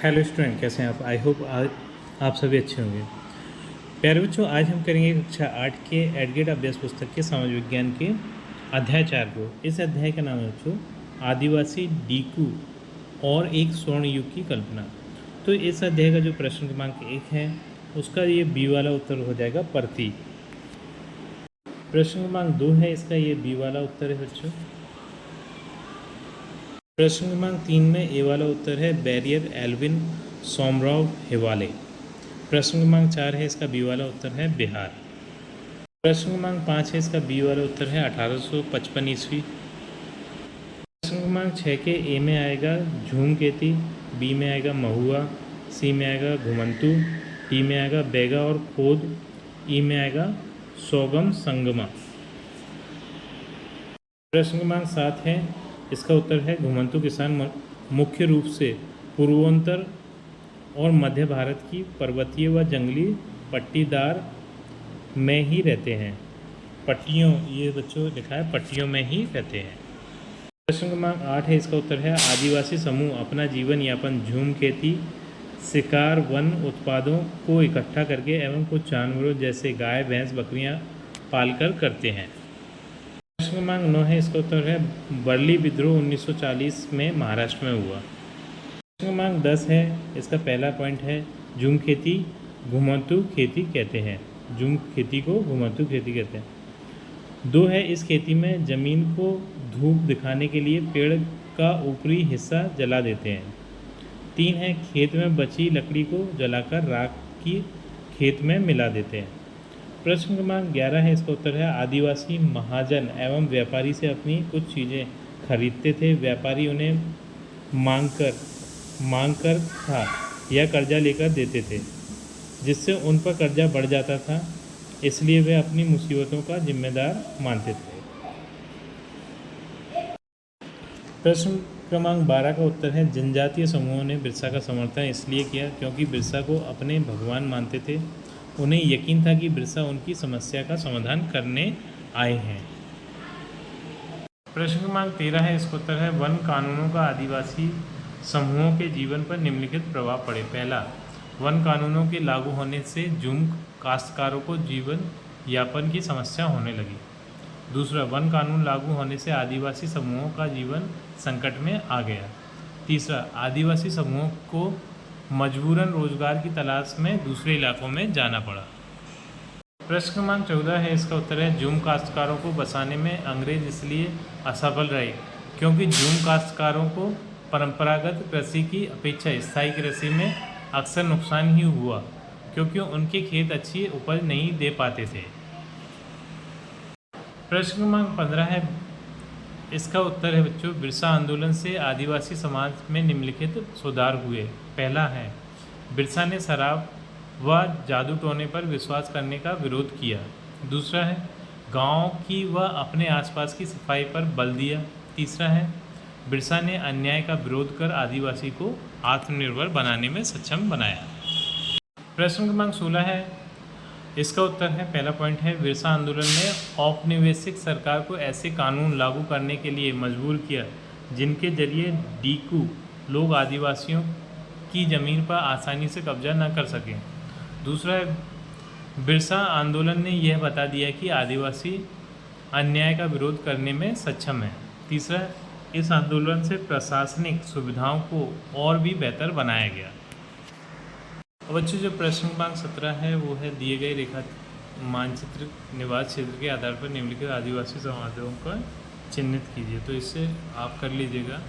Hello student, कैसे हैं आप? आई होप आप सभी अच्छे होंगे। प्यारे बच्चों, आज हम करेंगे कक्षा 8 के एडगेट अभ्यास पुस्तक के समाज विज्ञान के अध्याय 4 को। इस अध्याय का नाम है बच्चों आदिवासी डीकू और एक स्वर्ण युग की कल्पना। तो इस अध्याय का जो प्रश्न क्रमांक 1 है उसका ये बी वाला उत्तर हो जाएगा प्रति। प्रश्न क्रमांक 2 है, इसका ये बी वाला उत्तर है बच्चों। प्रश्न क्रमांक 3 में ए वाला उत्तर है बैरियर एल्विन सोमराव हिवाले। प्रश्न क्रमांक 4 है, इसका बी वाला उत्तर है बिहार। प्रश्न क्रमांक 5 है, इसका बी वाला उत्तर है 1855 ईस्वी। प्रश्न क्रमांक 6 के ए में आएगा झूमकेती, बी में आएगा महुआ, सी में आएगा घुमंतू, डी में आएगा बैगा और खोद, ई में आएगा सोगम संगमा। प्रश्न क्रमांक 7 है, इसका उत्तर है घुमंतू किसान मुख्य रूप से पूर्वोत्तर और मध्य भारत की पर्वतीय व जंगली पट्टीदार में ही रहते हैं। पट्टियों, ये बच्चों लिखा है पट्टियों में ही रहते हैं। प्रश्न क्रमांक 8 है, इसका उत्तर है आदिवासी समूह अपना जीवन यापन झूम खेती, शिकार, वन उत्पादों को इकट्ठा करके एवं कुछ जानवरों जैसे गाय, भैंस, बकरियां पालकर करते हैं। प्रश्न क्रमांक 9 है, इसका उत्तर है वर्ली विद्रोह 1940 में महाराष्ट्र में हुआ। प्रश्न क्रमांक 10 है, इसका पहला पॉइंट है झूम खेती घुमंतू खेती कहते हैं। झूम खेती को घुमंतू खेती कहते हैं। 2 है, इस खेती में ज़मीन को धूप दिखाने के लिए पेड़ का ऊपरी हिस्सा जला देते हैं। 3 है, खेत में बची लकड़ी को जलाकर राख की खेत में मिला देते हैं। प्रश्न क्रमांक 11 है, इसका उत्तर है आदिवासी महाजन एवं व्यापारी से अपनी कुछ चीज़ें खरीदते थे। व्यापारी उन्हें मांग कर था या कर्जा लेकर देते थे, जिससे उन पर कर्जा बढ़ जाता था, इसलिए वे अपनी मुसीबतों का जिम्मेदार मानते थे। प्रश्न क्रमांक 12 का उत्तर है जनजातीय समूहों ने बिरसा का समर्थन इसलिए किया क्योंकि बिरसा को अपने भगवान मानते थे। उन्हें यकीन था कि बिरसा उनकी समस्या का समाधान करने आए हैं। प्रश्न क्रमांक 13 है, इसका उत्तर है वन कानूनों का आदिवासी समूहों के जीवन पर निम्नलिखित प्रभाव पड़े। पहला, वन कानूनों के लागू होने से झूम काश्तकारों को जीवन यापन की समस्या होने लगी। दूसरा, वन कानून लागू होने से आदिवासी समूहों का जीवन संकट में आ गया। तीसरा, आदिवासी समूहों को मजबूरन रोजगार की तलाश में दूसरे इलाकों में जाना पड़ा। प्रश्न क्रमांक 14 है, इसका उत्तर है झूम काश्तकारों को बसाने में अंग्रेज इसलिए असफल रहे क्योंकि झूम काश्तकारों को परंपरागत कृषि की अपेक्षा स्थायी कृषि में अक्सर नुकसान ही हुआ क्योंकि उनके खेत अच्छी उपज नहीं दे पाते थे। प्रश्न क्रमांक 15 है, इसका उत्तर है बच्चों बिरसा आंदोलन से आदिवासी समाज में निम्नलिखित सुधार हुए। पहला है, बिरसा ने शराब व जादू टोने पर विश्वास करने का विरोध किया। दूसरा है, गांव की व अपने आसपास की सफाई पर बल दिया। तीसरा है, बिरसा ने अन्याय का विरोध कर आदिवासी को आत्मनिर्भर बनाने में सक्षम बनाया। प्रश्न क्रमांक 16 है, इसका उत्तर है पहला पॉइंट है बिरसा आंदोलन ने औपनिवेशिक सरकार को ऐसे कानून लागू करने के लिए मजबूर किया जिनके जरिए डीकू लोग आदिवासियों की ज़मीन पर आसानी से कब्जा न कर सकें। दूसरा है, बिरसा आंदोलन ने यह बता दिया कि आदिवासी अन्याय का विरोध करने में सक्षम है। तीसरा, इस आंदोलन से प्रशासनिक सुविधाओं को और भी बेहतर बनाया गया। अब बच्चों जो प्रश्न क्रमांक 17 है वो है दिए गए रेखा मानचित्र निवास क्षेत्र के आधार पर निम्नलिखित आदिवासी समाजों को चिन्हित कीजिए। तो इससे आप कर लीजिएगा।